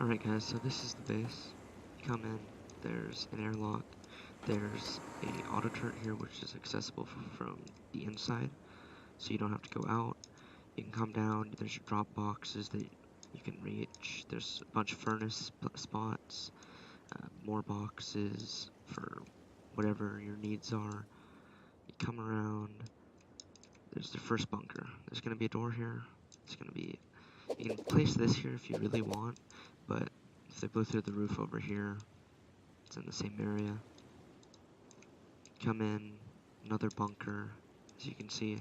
Alright guys, so this is the base. You come in, there's an airlock, there's a auto turret here which is accessible from the inside, so you don't have to go out. You can come down, there's your drop boxes that you can reach, there's a bunch of furnace spots, more boxes for whatever your needs are. You come around, there's the first bunker. There's going to be a door here, you can place this here if you really want, but if they blow through the roof over here, it's in the same area. Come in, another bunker, as you can see,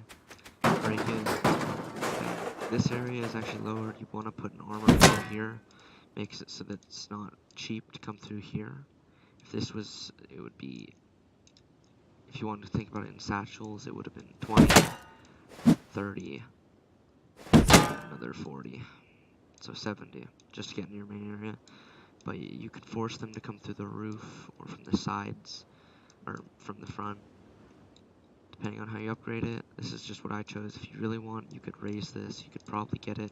break it. And this area is actually lowered. You want to put an armor over here, makes it so that it's not cheap to come through here. If this was, it would be, if you wanted to think about it in satchels, it would have been 20, 30, another 40, so 70, just to get in your main area. But you could force them to come through the roof or from the sides or from the front, depending on how you upgrade it. This is just what I chose. If you really want, you could raise this. You could probably get it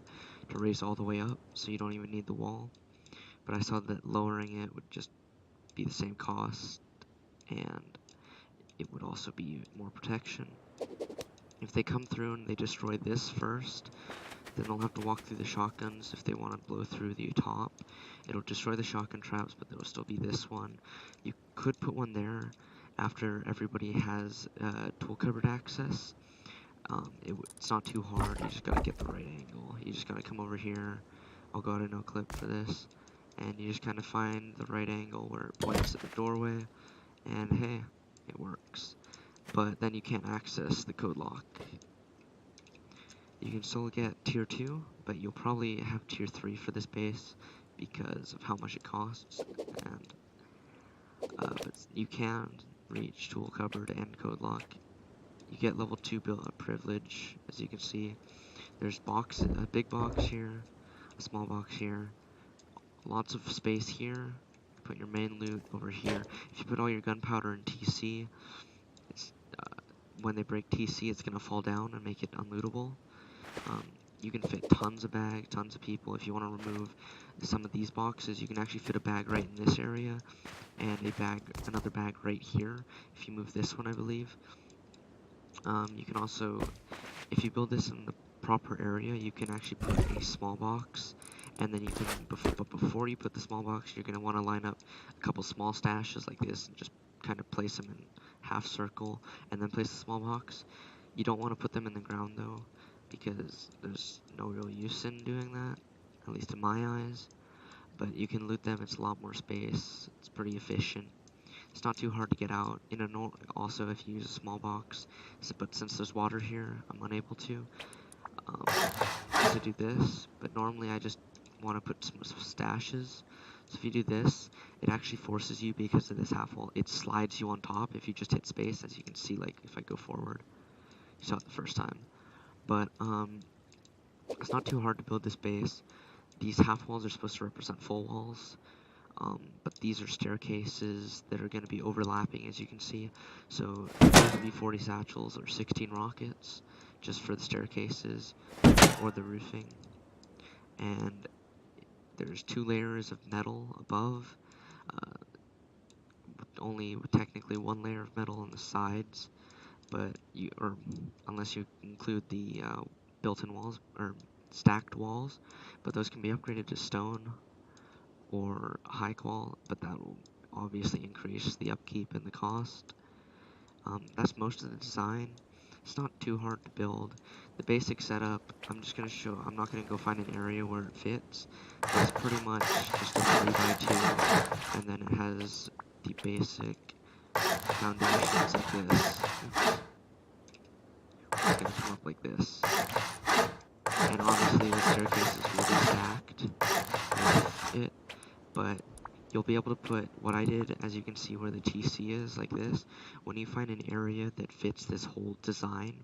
to raise all the way up, so you don't even need the wall. But I saw that lowering it would just be the same cost, and it would also be more protection. If they come through and they destroy this first, then they'll have to walk through the shotguns if they want to blow through the top. It'll destroy the shotgun traps, but there'll still be this one. You could put one there after everybody has tool cupboard access. It's not too hard, you just gotta get the right angle. You just gotta come over here. I'll go out of no clip for this. And you just kind of find the right angle where it points at the doorway. And hey, it works. But then you can't access the code lock. You can still get tier 2, but you'll probably have tier 3 for this base because of how much it costs. And but you can reach tool cupboard and code lock. You get level 2 privilege, as you can see. There's a big box here, a small box here, lots of space here. Put your main loot over here. If you put all your gunpowder in TC, when they break TC, it's gonna fall down and make it unlootable. You can fit tons of bags, tons of people. If you want to remove some of these boxes, you can actually fit a bag right in this area, and another bag right here. If you move this one, I believe. You can also, if you build this in the proper area, you can actually put a small box, and then you can, but before you put the small box, you're going to want to line up a couple small stashes like this, and just kind of place them in half circle, and then place the small box. You don't want to put them in the ground though, because there's no real use in doing that, at least in my eyes. But you can loot them, it's a lot more space, it's pretty efficient. It's not too hard to get out. Also, if you use a small box, but since there's water here, I'm unable to do this. But normally I just want to put some stashes. So if you do this, it actually forces you, because of this half wall, it slides you on top if you just hit space, as you can see, like if I go forward. You saw it the first time. But it's not too hard to build this base. These half walls are supposed to represent full walls. But these are staircases that are going to be overlapping, as you can see. So these will be 40 satchels or 16 rockets just for the staircases or the roofing. And there's 2 layers of metal above, only technically 1 layer of metal on the sides, but unless you include the built-in walls or stacked walls, but those can be upgraded to stone or high qual, but that will obviously increase the upkeep and the cost. That's most of the design. It's not too hard to build. The basic setup, I'm not going to go find an area where it fits. It's pretty much just a 3x2, and then it has the basic foundations like this. It's going to come up like this. And obviously the staircase is really stacked with it. But you'll be able to put what I did, as you can see where the TC is, like this. When you find an area that fits this whole design,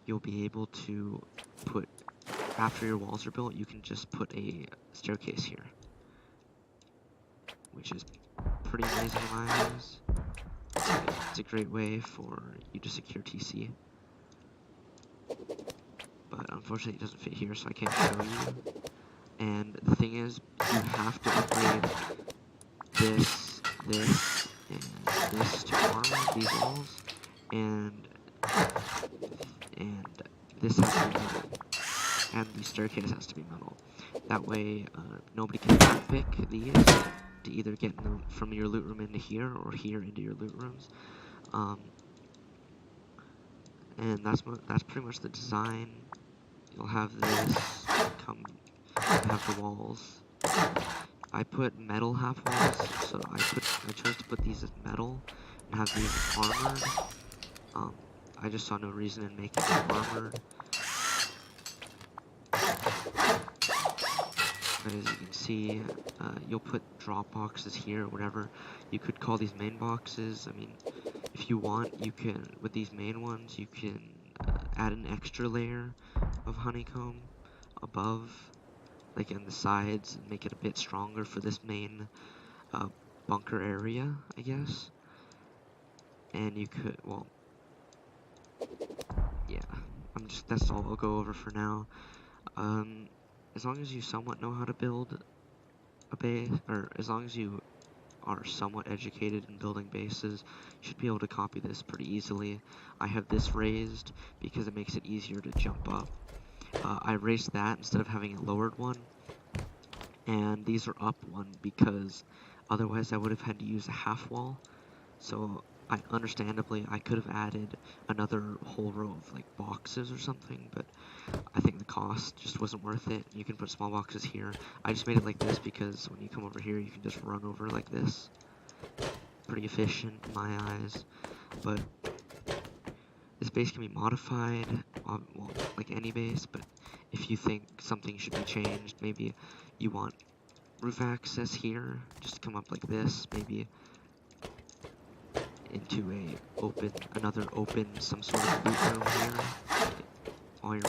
you'll be able to put, after your walls are built, you can just put a staircase here, which is pretty amazing in my eyes. It's a great way for you to secure TC. But unfortunately it doesn't fit here, so I can't show you. And the thing is you have to upgrade this, and this to armor, these walls, and this has to be metal, and the staircase has to be metal. That way, nobody can pick these to either get from your loot room into here or here into your loot rooms. And that's pretty much the design. You'll have this have the walls. I put metal half walls, so I chose to put these as metal and have these armored. I just saw no reason in making them armored. But as you can see, you'll put drop boxes here or whatever. You could call these main boxes. I mean, if you want, you can, with these main ones, you can add an extra layer of honeycomb above, like in the sides, and make it a bit stronger for this main bunker area, I guess. And you could, well, yeah, that's all I'll go over for now. As long as you somewhat know how to build a base, or as long as you are somewhat educated in building bases, you should be able to copy this pretty easily. I have this raised because it makes it easier to jump up. I raised that instead of having a lowered one, and these are up one because otherwise I would have had to use a half wall. So understandably, I could have added another whole row of like boxes or something, but I think the cost just wasn't worth it. You can put small boxes here. I just made it like this because when you come over here, you can just run over like this. Pretty efficient in my eyes, but this base can be modified, well, like any base, but if you think something should be changed, maybe you want roof access here, just come up like this, maybe into another open, some sort of loot room here, all your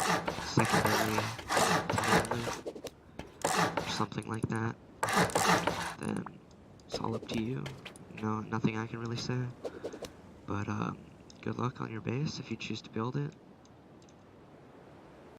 secondary to main loot, or something like that, then it's all up to you. No, nothing I can really say, but good luck on your base if you choose to build it.